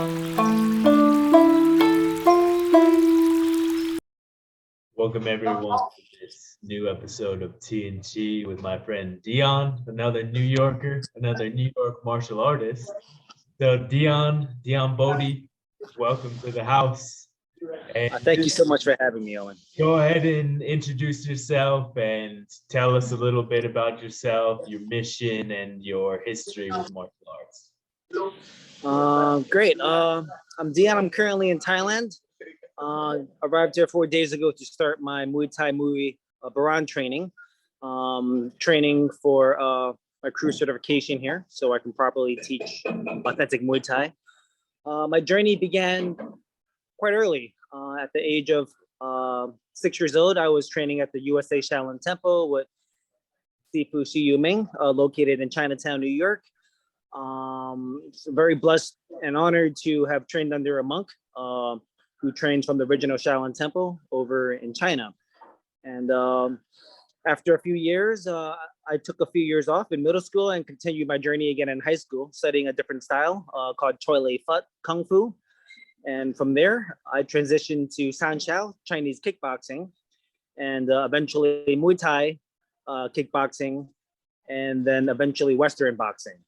Welcome everyone to this new episode of TNG with my friend Dyan, another New Yorker, another New York martial artist. So Dyan Bodhi, welcome to the house. And Thank you so much for having me, Owen. go ahead and introduce yourself and tell us a little bit about yourself, your mission, and your history with martial arts. Great. I'm Dyan. I'm currently in Thailand. Arrived here 4 days ago to start my Muay Thai Baran training. Training for my crew certification here, so I can properly teach authentic Muay Thai. My journey began quite early. At the age of 6 years old, I was training at the USA Shaolin Temple with Sifu Xu Yuming, located in Chinatown, New York. Very blessed and honored to have trained under a monk who trained from the original Shaolin Temple over in China. And after a few years, I took a few years off in middle school and continued my journey again in high school, studying a different style called Choi Lei Fut Kung Fu. And from there, I transitioned to Sanshao, Chinese kickboxing, and eventually Muay Thai, kickboxing, and then eventually Western boxing.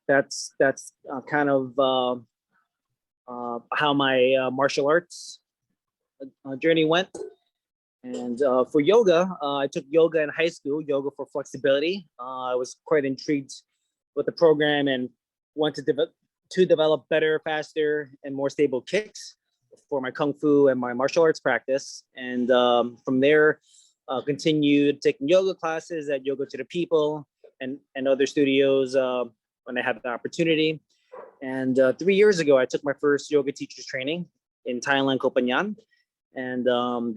That's kind of how my martial arts journey went. And for yoga, I took yoga in high school, yoga for flexibility. I was quite intrigued with the program and wanted to develop better, faster, and more stable kicks for my Kung Fu and my martial arts practice. And from there, continued taking yoga classes at Yoga to the People and other studios when I had the opportunity. And 3 years ago, I took my first yoga teacher's training in Thailand, Koh Phangan. And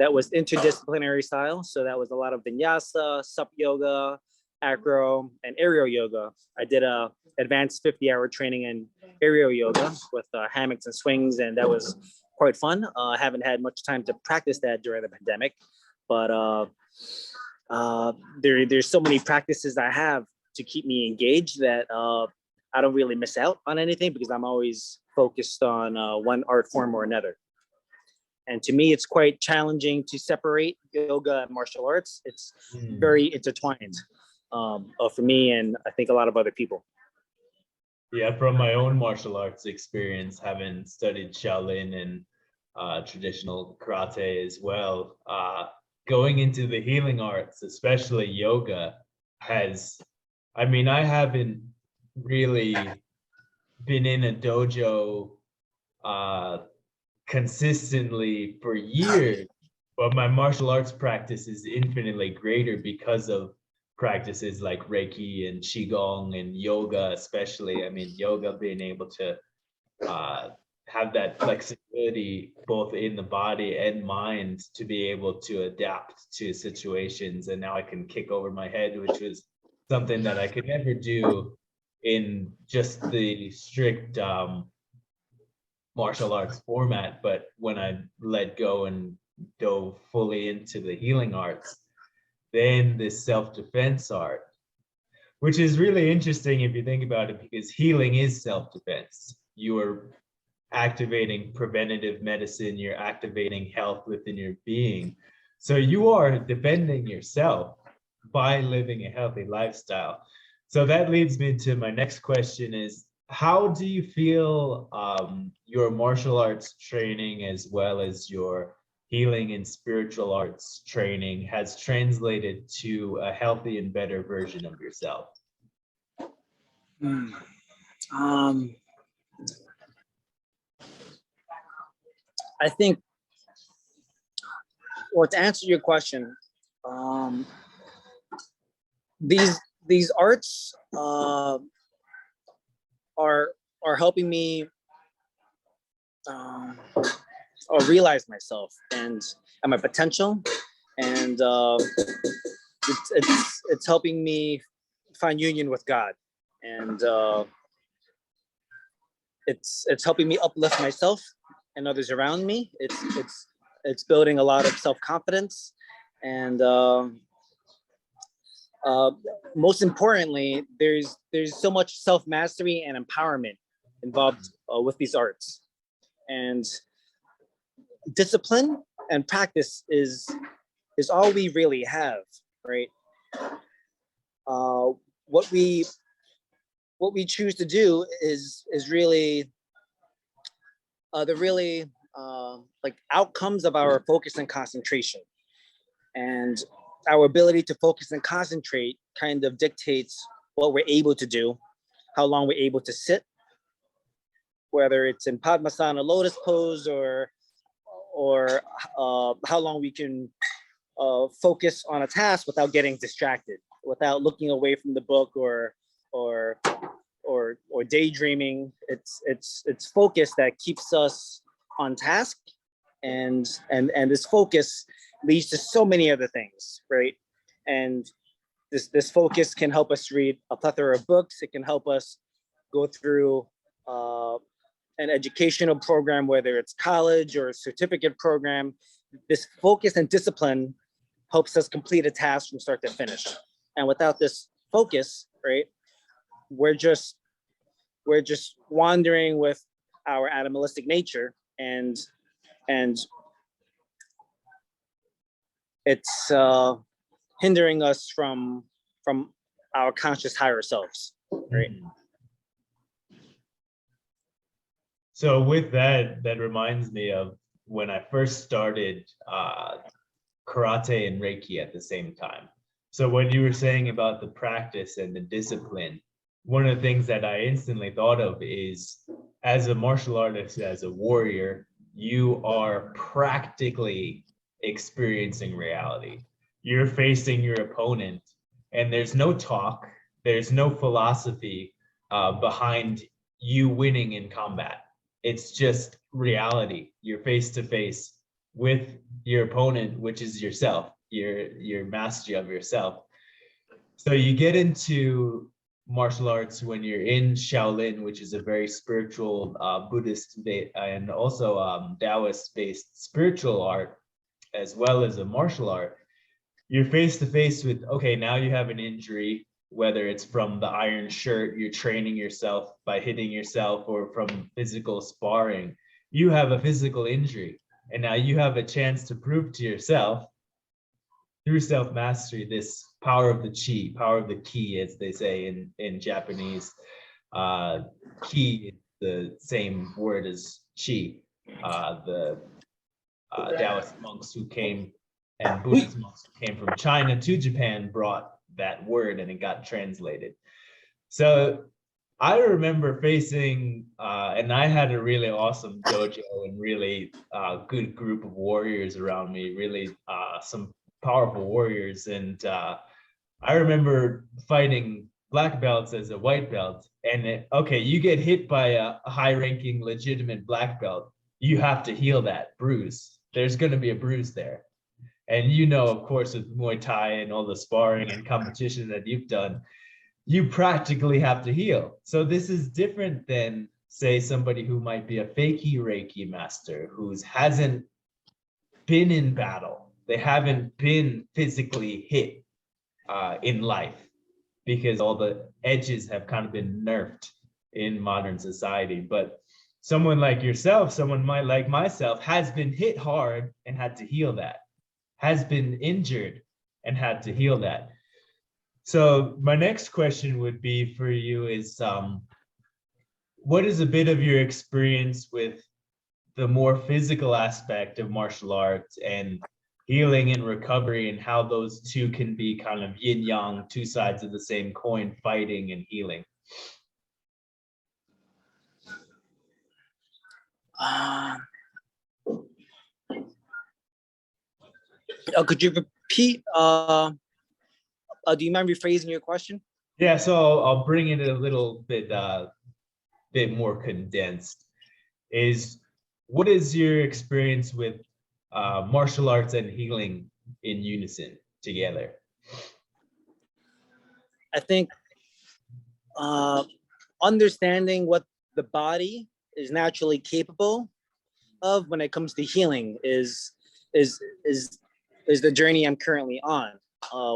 that was interdisciplinary style. So that was a lot of vinyasa, sup yoga, acro, and aerial yoga. I did a advanced 50-hour training in aerial yoga with hammocks and swings, and that was quite fun. I haven't had much time to practice that during the pandemic, but there's so many practices I have to keep me engaged that I don't really miss out on anything because I'm always focused on one art form or another. And to me, it's quite challenging to separate yoga and martial arts. It's very intertwined for me and I think a lot of other people. Yeah, from my own martial arts experience, having studied Shaolin and traditional karate as well, going into the healing arts, especially yoga, I haven't really been in a dojo consistently for years, but my martial arts practice is infinitely greater because of practices like Reiki and Qigong and yoga, especially. I mean, yoga being able to have that flexibility both in the body and mind to be able to adapt to situations. And now I can kick over my head, which was something that I could never do in just the strict martial arts format. But when I let go and dove fully into the healing arts, then this self-defense art, which is really interesting if you think about it, because healing is self-defense. You are activating preventative medicine, you're activating health within your being. So you are defending yourself by living a healthy lifestyle. So that leads me to my next question is, how do you feel your martial arts training as well as your healing and spiritual arts training has translated to a healthy and better version of yourself? I think, well, to answer your question, these arts are helping me realize myself and my potential, and it's helping me find union with God, and it's helping me uplift myself and others around me. It's building a lot of self-confidence, and uh, most importantly, there's so much self-mastery and empowerment involved with these arts. And discipline and practice is all we really have, right? What we choose to do is really the really like outcomes of our focus and concentration. And our ability to focus and concentrate kind of dictates what we're able to do, how long we're able to sit, whether it's in Padmasana lotus pose, or how long we can focus on a task without getting distracted, without looking away from the book or daydreaming. It's focus that keeps us on task, and this focus leads to so many other things, right? And this focus can help us read a plethora of books. It can help us go through an educational program, whether it's college or a certificate program. This focus and discipline helps us complete a task from start to finish. And without this focus, right, we're just wandering with our animalistic nature, and it's hindering us from our conscious higher selves, right? So with that reminds me of when I first started karate and Reiki at the same time. So what you were saying about the practice and the discipline, one of the things that I instantly thought of is, as a martial artist, as a warrior, you are practically experiencing reality. You're facing your opponent, and there's no talk, there's no philosophy behind you winning in combat. It's just reality. You're face to face with your opponent, which is yourself, your mastery of yourself. So you get into martial arts when you're in Shaolin, which is a very spiritual Buddhist and also Taoist based spiritual art, as well as a martial art. You're face to face with, okay, now you have an injury, whether it's from the iron shirt, you're training yourself by hitting yourself, or from physical sparring, you have a physical injury. And now you have a chance to prove to yourself, through self-mastery, this power of the chi, power of the ki, as they say in Japanese. Ki is the same word as chi. The Taoist monks who came, and Buddhist monks who came from China to Japan, brought that word and it got translated. So I remember facing, and I had a really awesome dojo and really good group of warriors around me, really some powerful warriors. And I remember fighting black belts as a white belt. And okay, you get hit by a high-ranking, legitimate black belt, you have to heal that bruise. There's going to be a bruise there. And you know, of course, with Muay Thai and all the sparring and competition that you've done, you practically have to heal. So this is different than, say, somebody who might be a fakey Reiki master who hasn't been in battle. They haven't been physically hit in life, because all the edges have kind of been nerfed in modern society. But someone like yourself, someone like myself, has been hit hard and had to heal that, has been injured and had to heal that. So my next question would be for you is, what is a bit of your experience with the more physical aspect of martial arts and healing and recovery, and how those two can be kind of yin yang, two sides of the same coin, fighting and healing? Could you repeat? Do you mind rephrasing your question? Yeah, so I'll bring it a little bit more condensed. Is, what is your experience with martial arts and healing in unison together? I think understanding what the body is naturally capable of when it comes to healing is the journey I'm currently on.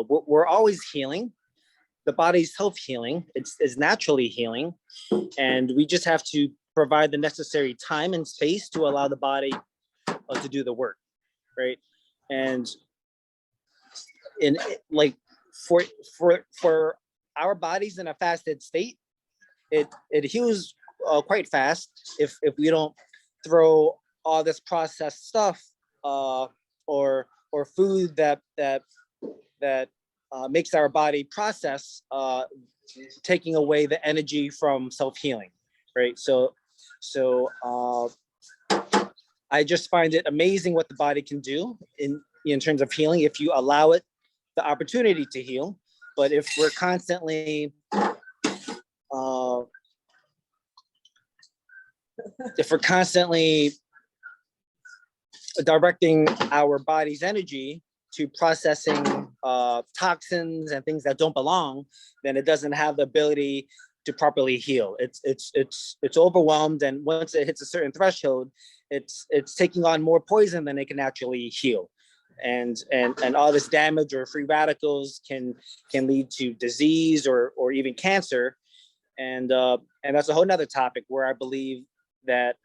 We're always healing, the body's self-healing. It's naturally healing, and we just have to provide the necessary time and space to allow the body to do the work, right? And in like for our bodies in a fasted state, it heals quite fast if we don't throw all this processed stuff or food that makes our body process, taking away the energy from self-healing, right? So I just find it amazing what the body can do in terms of healing if you allow it the opportunity to heal. But if we're constantly directing our body's energy to processing toxins and things that don't belong, then it doesn't have the ability to properly heal. It's overwhelmed, and once it hits a certain threshold, it's taking on more poison than it can actually heal. And all this damage or free radicals can lead to disease or even cancer. And that's a whole nother topic where I believe that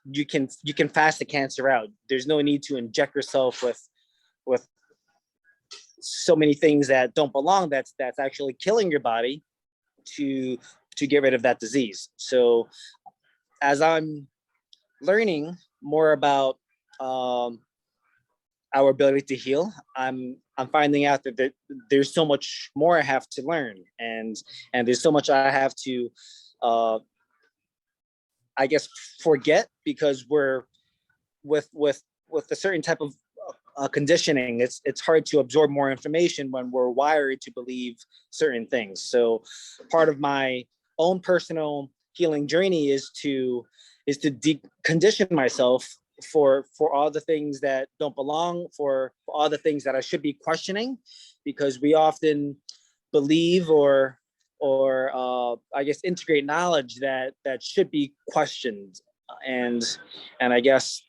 you can fast the cancer out. There's no need to inject yourself with so many things that don't belong, that's actually killing your body to get rid of that disease. So as I'm learning more about our ability to heal, I'm finding out that there's so much more I have to learn, and there's so much I have to I guess forget, because we're with a certain type of conditioning. It's hard to absorb more information when we're wired to believe certain things. So part of my own personal healing journey is to decondition myself for all the things that don't belong, for all the things that I should be questioning, because we often believe or I guess integrate knowledge that should be questioned. And I guess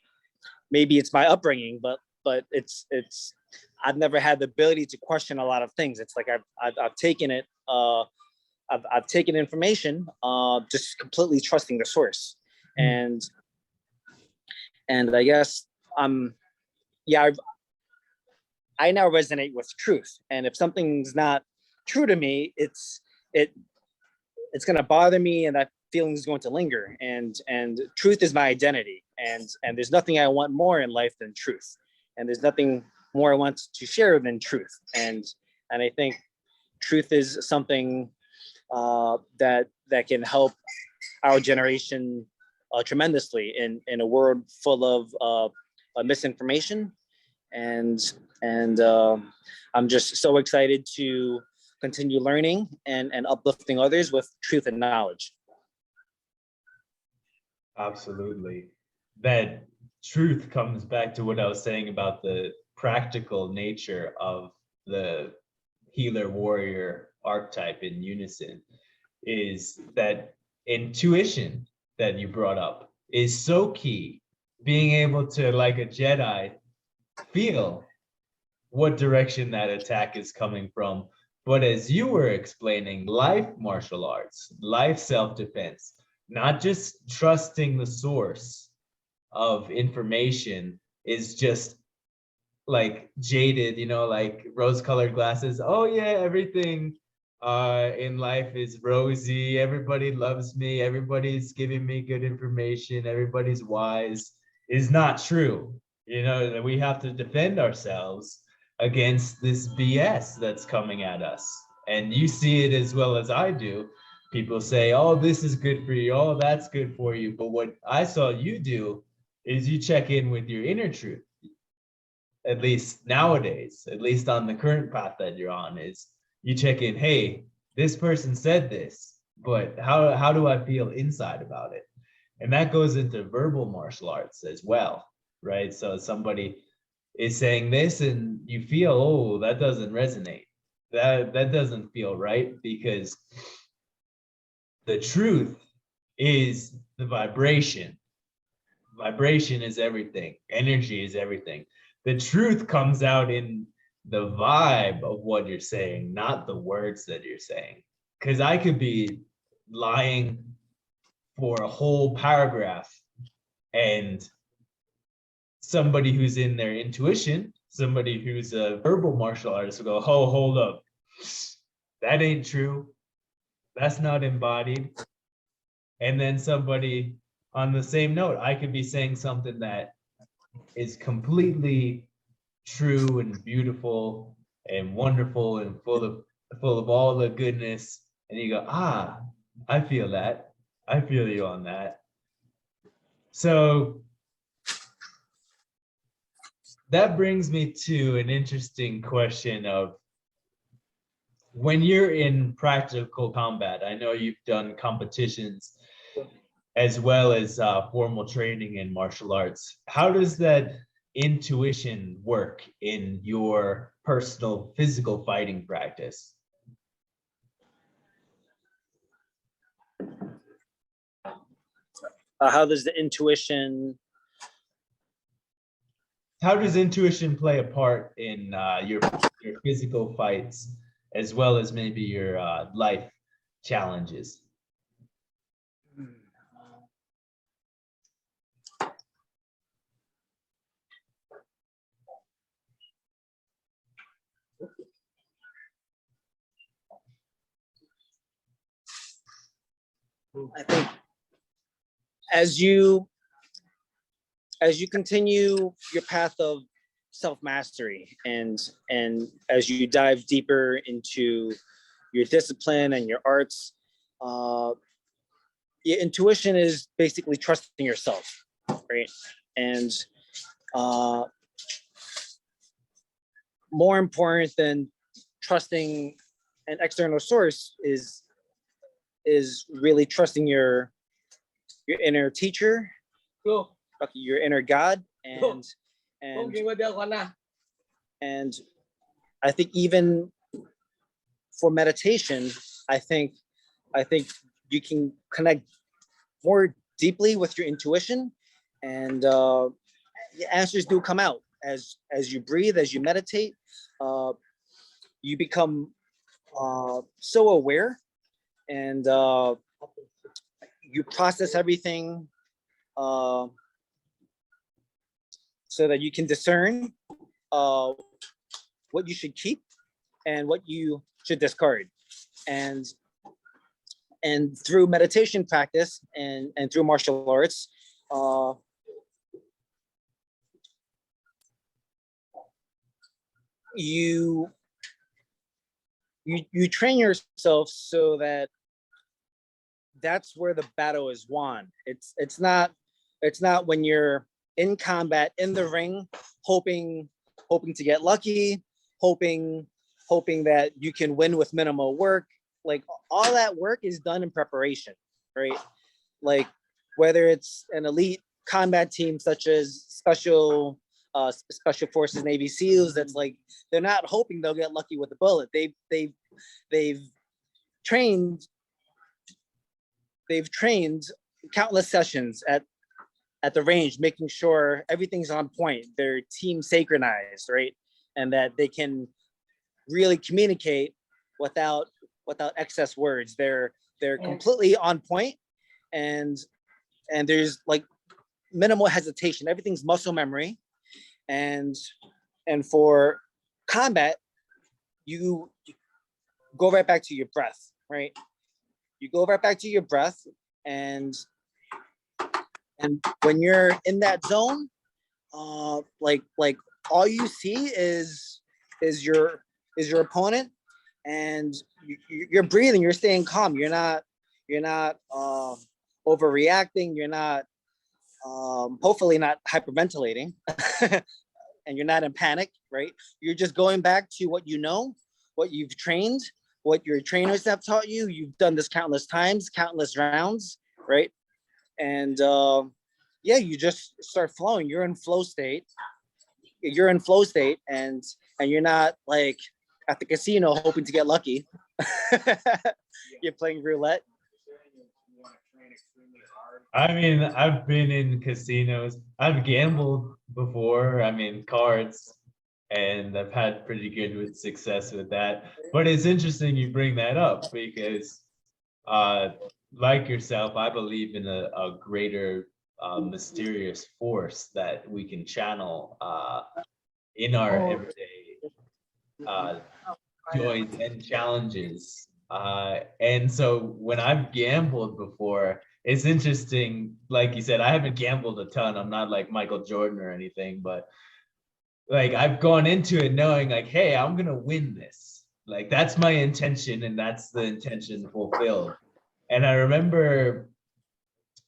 maybe it's my upbringing, but it's I've never had the ability to question a lot of things. It's like I've taken it, I've taken information, just completely trusting the source. And I guess I now resonate with truth. And if something's not true to me, it's going to bother me, and that feeling is going to linger. And truth is my identity. And there's nothing I want more in life than truth. And there's nothing more I want to share than truth. And I think truth is something that can help our generation tremendously in a world full of misinformation. And I'm just so excited to continue learning and uplifting others with truth and knowledge. Absolutely. That truth comes back to what I was saying about the practical nature of the healer warrior archetype in unison, is that intuition that you brought up is so key. Being able to, like a Jedi, feel what direction that attack is coming from. But as you were explaining, life martial arts, life self-defense, not just trusting the source of information is just like jaded, like rose-colored glasses. Oh yeah, everything in life is rosy. Everybody loves me. Everybody's giving me good information. Everybody's wise. Is not true. That we have to defend ourselves against this BS that's coming at us. And you see it as well as I do. People say, oh, this is good for you. Oh, that's good for you. But what I saw you do is you check in with your inner truth. At least nowadays, at least on the current path that you're on, is you check in, hey, this person said this, but how do I feel inside about it? And that goes into verbal martial arts as well, right? So somebody is saying this and you feel, oh, that doesn't resonate. That doesn't feel right, because the truth is the vibration. Vibration is everything. Energy is everything. The truth comes out in the vibe of what you're saying, not the words that you're saying. Because I could be lying for a whole paragraph, and somebody who's in their intuition, somebody who's a verbal martial artist will go, oh, hold up. That ain't true. That's not embodied. And then somebody on the same note, I could be saying something that is completely true and beautiful and wonderful and full of all the goodness. And you go, ah, I feel that. I feel you on that. So that brings me to an interesting question of, when you're in practical combat, I know you've done competitions as well as formal training in martial arts. How does that intuition work in your personal physical fighting practice? How does the intuition? How does intuition play a part in your physical fights, as well as maybe your life challenges? I think as you continue your path of self-mastery, and as you dive deeper into your discipline and your arts, your intuition is basically trusting yourself, right? And more important than trusting an external source is really trusting your inner teacher, your inner God, and I think even for meditation, I think you can connect more deeply with your intuition, and the answers do come out as you breathe, as you meditate. You become so aware, and you process everything so that you can discern what you should keep and what you should discard. And through meditation practice and through martial arts, you train yourself so that that's where the battle is won. It's not when you're in combat in the ring, hoping to get lucky, hoping that you can win with minimal work. Like, all that work is done in preparation, right? Like, whether it's an elite combat team such as special forces, Navy SEALs, that's like, they're not hoping they'll get lucky with a bullet. They've trained countless sessions at the range, making sure everything's on point. They're team synchronized, right? And that they can really communicate without excess words. They're completely on point, and there's like minimal hesitation. Everything's muscle memory, and for combat, you go right back to your breath, right? You go right back to your breath, and when you're in that zone, like all you see is your opponent, and you're breathing, you're staying calm, you're not overreacting, you're not hopefully not hyperventilating, and you're not in panic, right? You're just going back to what you know, what you've trained, what your trainers have taught you. You've done this countless times, countless rounds, right? And yeah, you just start flowing. You're in flow state, and you're not like at the casino hoping to get lucky. You're playing roulette. I mean, I've been in casinos. I've gambled before. I mean, cards. and I've had pretty good with success with that. But it's interesting you bring that up because, like yourself, I believe in a greater mysterious force that we can channel in our everyday joys and challenges. And so when I've gambled before, it's interesting. Like you said, I haven't gambled a ton. I'm not like Michael Jordan or anything, but like I've gone into it knowing like, hey, I'm gonna win this. Like that's my intention, and that's the intention fulfilled. And I remember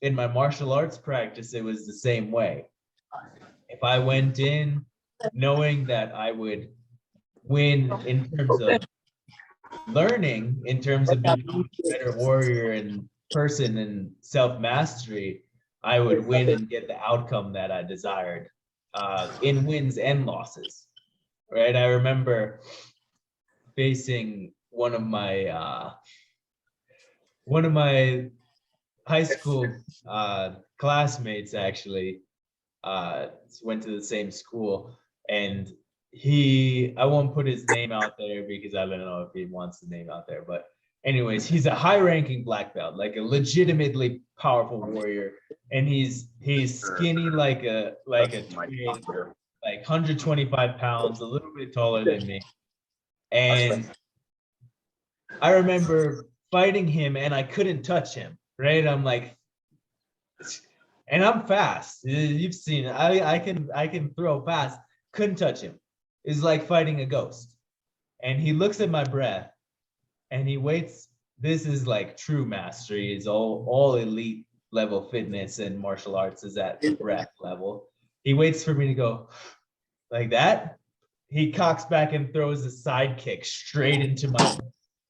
in my martial arts practice, it was the same way. If I went in knowing that I would win in terms of learning, in terms of becoming a better warrior and person and self-mastery, I would win and get the outcome that I desired in wins and losses, right? I remember facing one of my high school classmates actually went to the same school, and I won't put his name out there because I don't know if he wants the name out there, but anyways, he's a high-ranking black belt, like a legitimately powerful warrior, and he's skinny like a twig, like 125 pounds, a little bit taller than me. And I remember fighting him and I couldn't touch him, right? I'm like, and I'm fast. You've seen it. I can throw fast. Couldn't touch him. It's like fighting a ghost. And he looks at my breath and he waits. This is like true mastery. Is all elite level fitness and martial arts is at the breath level. He waits for me to go like that. He cocks back and throws a side kick straight into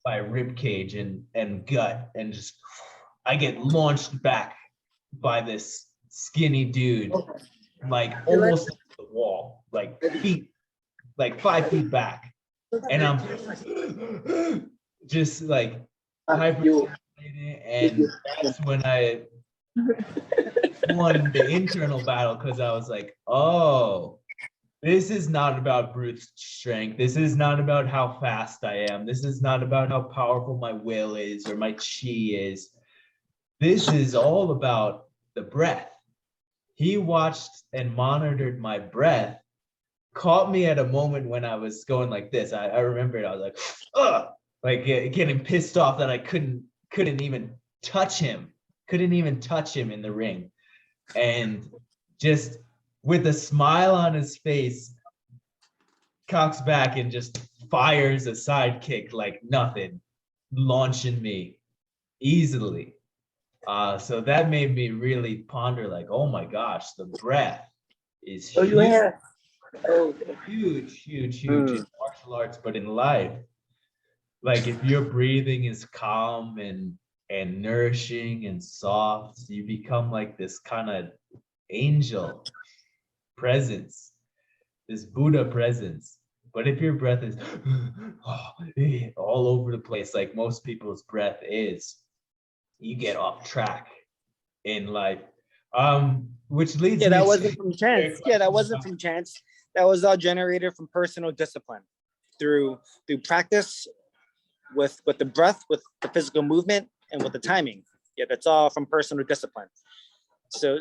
my rib cage and gut, and just I get launched back by this skinny dude, like almost to the wall, like 5 feet back, and I'm just like hyper, and that's when I won the internal battle, because I was like, oh, this is not about brute strength. This is not about how fast I am. This is not about how powerful my will is or my chi is. This is all about the breath. He watched and monitored my breath, caught me at a moment when I was going like this. I remember it. I was like, ugh, like getting pissed off that I couldn't even touch him. Couldn't even touch him in the ring. And just with a smile on his face, cocks back and just fires a side kick like nothing, launching me easily. So that made me really ponder, like, oh my gosh, the breath is huge, huge in martial arts, but in life, like if your breathing is calm and nourishing and soft, you become like this kind of angel presence, this Buddha presence. But if your breath is all over the place, like most people's breath is, you get off track in life. Which leads me that to wasn't from chance. Yeah, that wasn't from chance. That was all generated from personal discipline through practice with the breath, with the physical movement, and with the timing. Yeah, that's all from personal discipline. So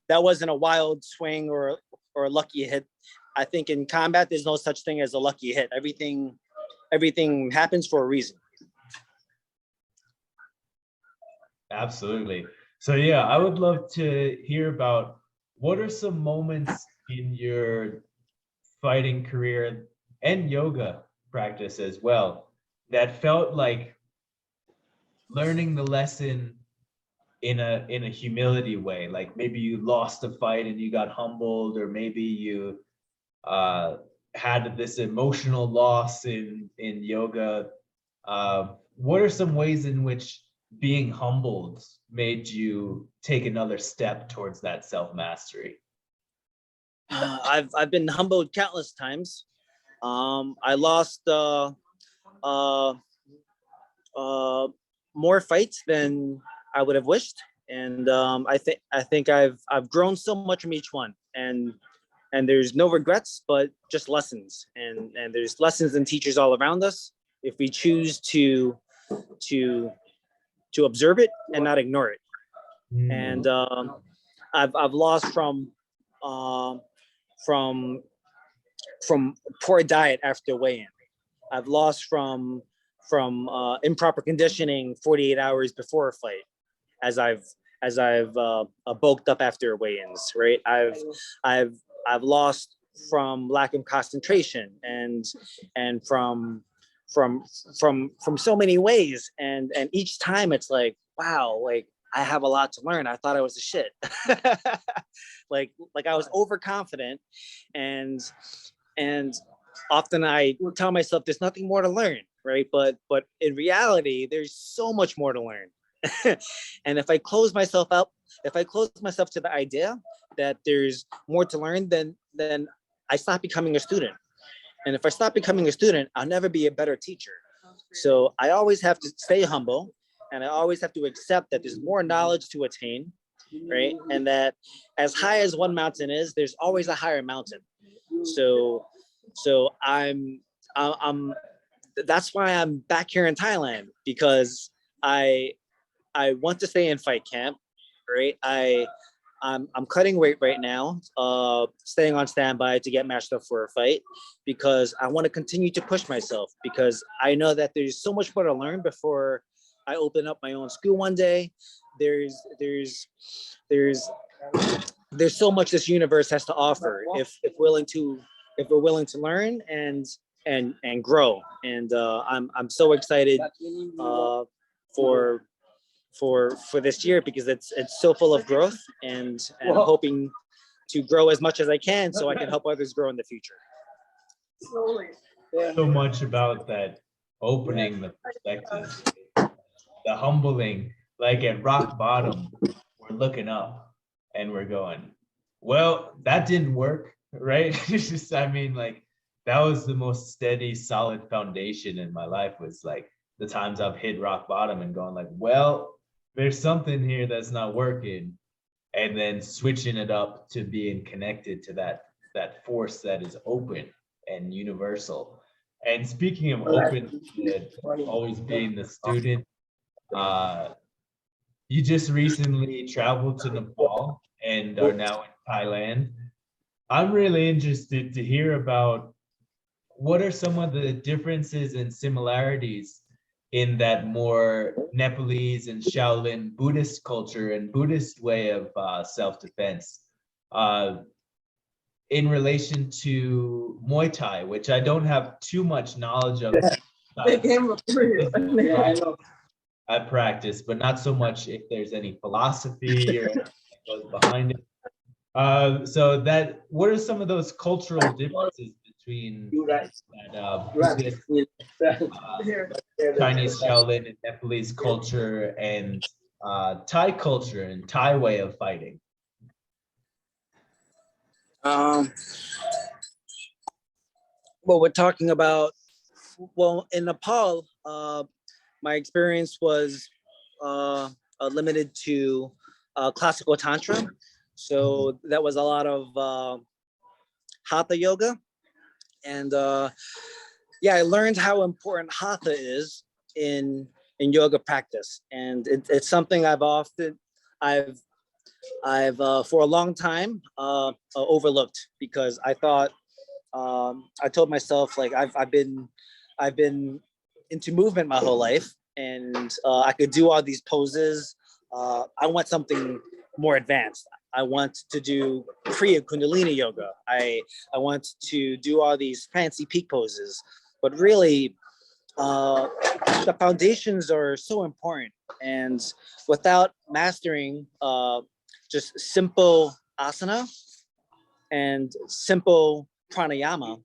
that wasn't a wild swing or a lucky hit. I think in combat, there's no such thing as a lucky hit. Everything happens for a reason. Absolutely. So yeah, I would love to hear about what are some moments in your fighting career and yoga practice as well that felt like learning the lesson in a humility way. Like maybe you lost a fight and you got humbled, or maybe you had this emotional loss in yoga. What are some ways in which being humbled made you take another step towards that self-mastery? I've been humbled countless times. I lost more fights than I would have wished, and I think I've grown so much from each one. And there's no regrets, but just lessons. And there's lessons and teachers all around us if we choose to observe it and not ignore it. And I've lost from poor diet after weigh-in. I've lost from improper conditioning 48 hours before a fight, as I've bulked up after weigh-ins. Right, I've lost from lack of concentration and from so many ways. And each time it's like, wow, like I have a lot to learn. I thought I was a shit. like I was overconfident, and often I tell myself there's nothing more to learn, right? But in reality, there's so much more to learn. And if I close myself to the idea that there's more to learn, then I stop becoming a student. And if I stop becoming a student, I'll never be a better teacher. So I always have to stay humble, and I always have to accept that there's more knowledge to attain, right? And that as high as one mountain is, there's always a higher mountain. So I'm that's why I'm back here in Thailand, because I want to stay in fight camp, right? I'm cutting weight right now, staying on standby to get matched up for a fight, because I want to continue to push myself, because I know that there's so much more to learn before I open up my own school one day. There's so much this universe has to offer if we're willing to learn and grow. And I'm so excited for this year, because it's so full of growth, and I'm hoping to grow as much as I can so I can help others grow in the future. So much about that opening the perspective, the humbling, like at rock bottom, we're looking up and we're going, well, that didn't work, right? It's just, I mean, like, that was the most steady, solid foundation in my life, was like the times I've hit rock bottom and going like, well, there's something here that's not working, and then switching it up to being connected to that force that is open and universal. And speaking of open, always being the student, you just recently traveled to Nepal and are now in Thailand. I'm really interested to hear about what are some of the differences and similarities in that more Nepalese and Shaolin Buddhist culture and Buddhist way of self-defense in relation to Muay Thai, which I don't have too much knowledge of. I practice, but not so much if there's any philosophy or anything that goes behind it. So that, what are some of those cultural differences between that Buddhist, Chinese Shaolin and Nepalese culture and Thai culture and Thai way of fighting? Well, we're talking about, in Nepal, my experience was limited to classical tantra. So that was a lot of hatha yoga. And yeah, I learned how important hatha is in yoga practice. And it's something I've for a long time overlooked, because I thought, I told myself, like, I've been into movement my whole life, and I could do all these poses. I want something more advanced. I want to do Kriya Kundalini yoga. I want to do all these fancy peak poses, but really, the foundations are so important. And without mastering just simple asana and simple pranayama,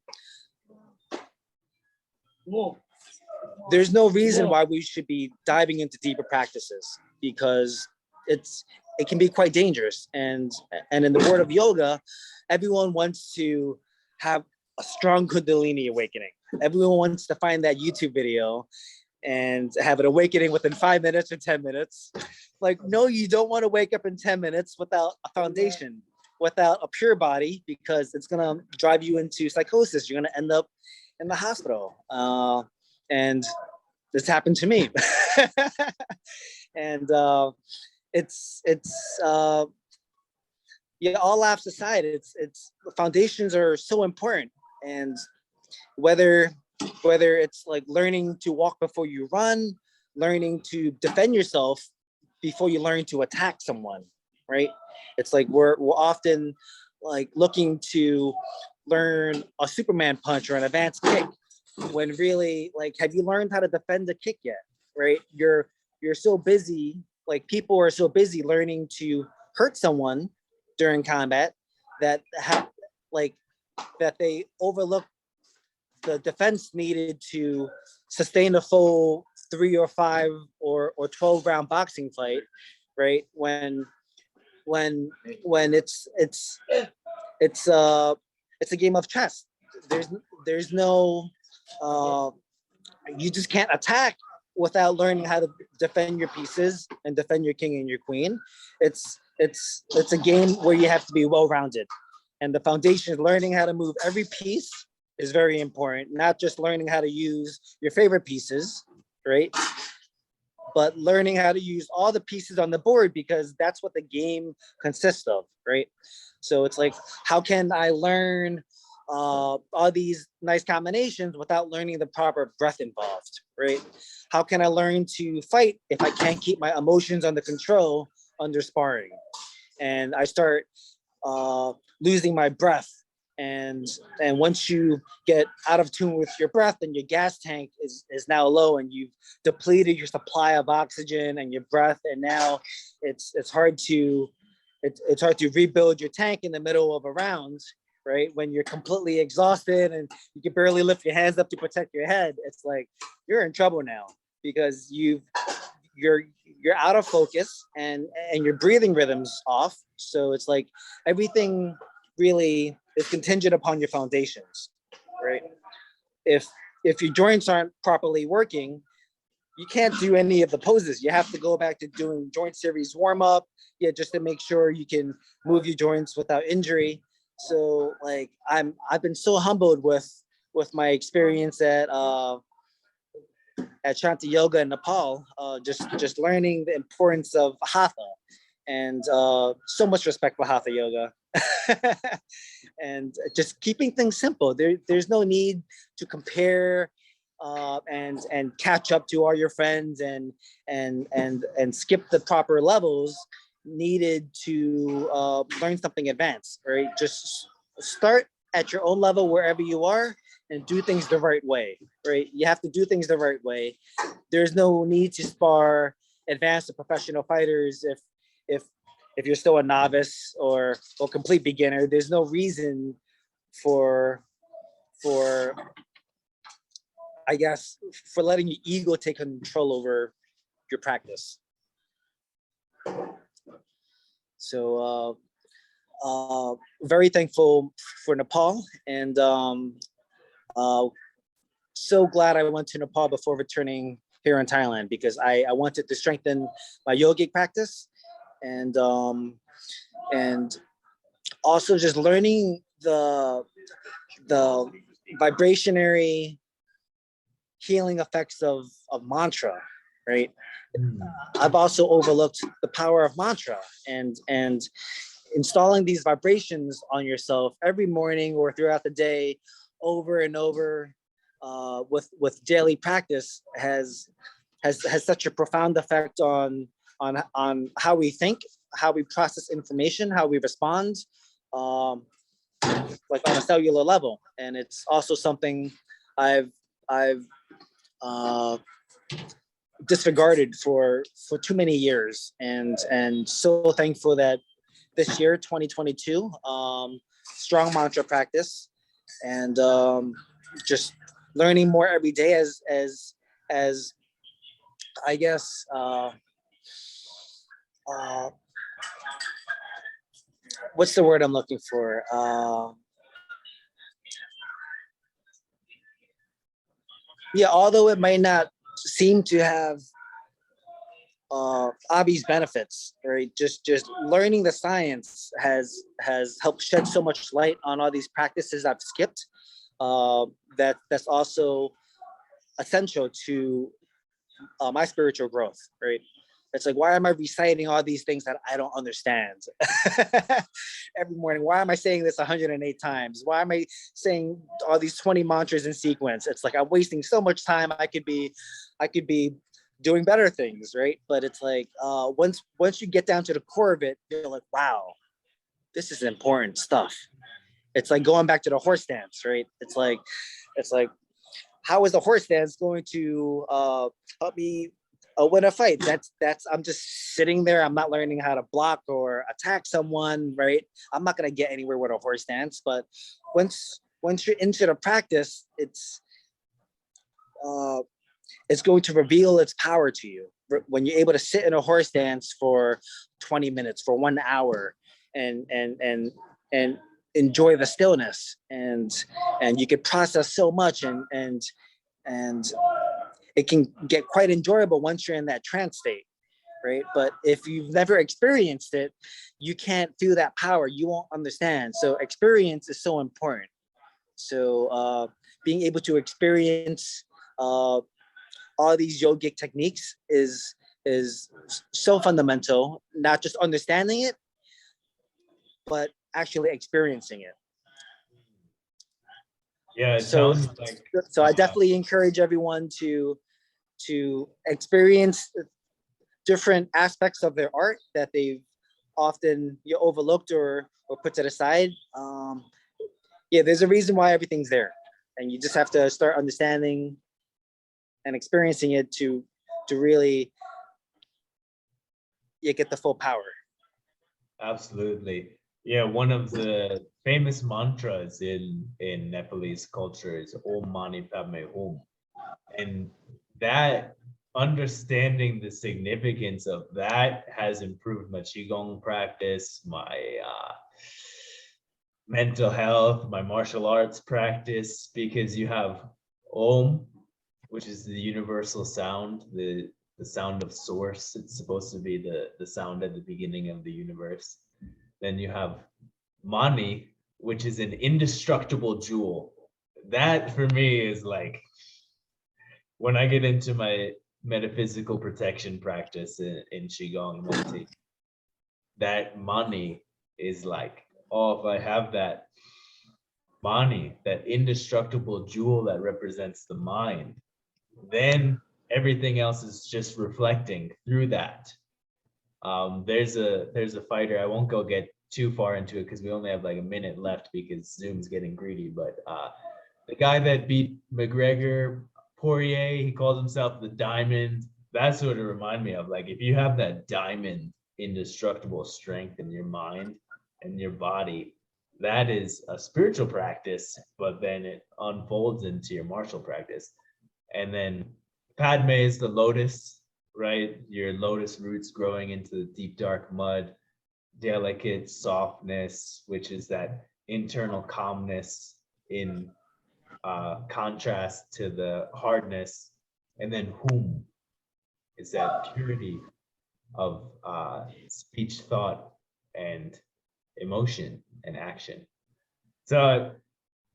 there's no reason why we should be diving into deeper practices, because it can be quite dangerous. And in the world of yoga, everyone wants to have a strong Kundalini awakening. Everyone wants to find that YouTube video and have an awakening within 5 minutes or 10 minutes. Like, no, you don't want to wake up in 10 minutes without a foundation, without a pure body, because it's gonna drive you into psychosis. You're gonna end up in the hospital, and this happened to me. And it's yeah, all laughs aside, it's foundations are so important. And whether it's like learning to walk before you run, learning to defend yourself before you learn to attack someone, right? It's like we're often like looking to learn a Superman punch or an advanced kick, when really, like, have you learned how to defend a kick yet? Right? You're so busy, like people are so busy learning to hurt someone during combat that like that they overlook the defense needed to sustain a full 3 or 5 or 12 round boxing fight, right? When it's a game of chess. There's no you just can't attack without learning how to defend your pieces and defend your king and your queen. It's a game where you have to be well-rounded, and the foundation is learning how to move every piece is very important. Not just learning how to use your favorite pieces, right? But learning how to use all the pieces on the board, because that's what the game consists of, right? So it's like, how can I learn all these nice combinations without learning the proper breath involved, right? How can I learn to fight if I can't keep my emotions under control under sparring? And I start losing my breath. And once you get out of tune with your breath, and your gas tank is now low, and you've depleted your supply of oxygen and your breath, and now it's hard to rebuild your tank in the middle of a round, right? When you're completely exhausted and you can barely lift your hands up to protect your head, it's like you're in trouble now, because you're out of focus, and your breathing rhythm's off. So it's like everything really is contingent upon your foundations, right? If your joints aren't properly working, you can't do any of the poses. You have to go back to doing joint series warm up, yeah, just to make sure you can move your joints without injury. So like I've been so humbled with my experience at Shanti Yoga in Nepal, just learning the importance of Hatha, and so much respect for Hatha Yoga. And just keeping things simple. There's no need to compare and catch up to all your friends and skip the proper levels needed to learn something advanced, right? Just start at your own level wherever you are, and do things the right way, right? You have to do things the right way. There's no need to spar advanced or professional fighters if you're still a novice or complete beginner. There's no reason for I guess for letting your ego take control over your practice. So very thankful for Nepal, and so glad I went to Nepal before returning here in Thailand, because I wanted to strengthen my yogic practice, and also just learning the vibrationary healing effects of mantra, right? I've also overlooked the power of mantra, and installing these vibrations on yourself every morning or throughout the day, over and over, with daily practice has such a profound effect on how we think, how we process information, how we respond, like on a cellular level. And it's also something I've disregarded for too many years, and so thankful that this year 2022, strong mantra practice, and just learning more every day as I guess what's the word I'm looking for? Yeah, although it might not seem to have Abhi's benefits, right? Just learning the science has helped shed so much light on all these practices I've skipped. That's also essential to my spiritual growth, right? It's like, why am I reciting all these things that I don't understand every morning? Why am I saying this 108 times? Why am I saying all these 20 mantras in sequence? It's like I'm wasting so much time. I could be doing better things, right? But it's like once you get down to the core of it, you're like, wow, this is important stuff. It's like going back to the horse dance, right? It's like how is the horse dance going to help me win a fight? That's I'm just sitting there. I'm not learning how to block or attack someone, right? I'm not gonna get anywhere with a horse dance. But once you're into the practice, it's going to reveal its power to you. When you're able to sit in a horse dance for 20 minutes, for 1 hour, and enjoy the stillness, and you can process so much, and it can get quite enjoyable once you're in that trance state, right? But if you've never experienced it, you can't feel that power. You won't understand. So experience is so important. So being able to experience all these yogic techniques is so fundamental. Not just understanding it, but actually experiencing it. Yeah, it So sounds like I definitely encourage everyone to experience different aspects of their art that they've often overlooked or put to the side. Yeah, there's a reason why everything's there, and you just have to start understanding and experiencing it to really get the full power. absolutely. Yeah, one of the famous mantras in Nepalese culture is Om Mani Padme Hum. And that understanding the significance of that has improved my qigong practice, my mental health, my martial arts practice, because you have Om, which is the universal sound, the sound of source. It's supposed to be the sound at the beginning of the universe. Then you have Mani, which is an indestructible jewel. That for me is like, when I get into my metaphysical protection practice in Qigong meditation, that Mani is like, oh, if I have that Mani, that indestructible jewel that represents the mind, then everything else is just reflecting through that. There's a fighter. I won't go get too far into it because we only have like a minute left because Zoom's getting greedy. But the guy that beat McGregor, Poirier, he calls himself the Diamond. That's what it reminded me of. Like, if you have that diamond indestructible strength in your mind and your body, that is a spiritual practice, but then it unfolds into your martial practice. And then Padme is the lotus, right? Your lotus roots growing into the deep, dark mud, delicate softness, which is that internal calmness in contrast to the hardness. And then Hum is that purity of speech, thought, and emotion and action. So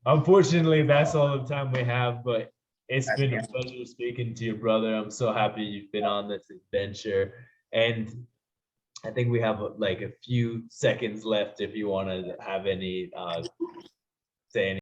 unfortunately, that's all the time we have, but it's been a pleasure speaking to you, brother. I'm so happy you've been on this adventure. And I think we have like a few seconds left if you want to have any, say any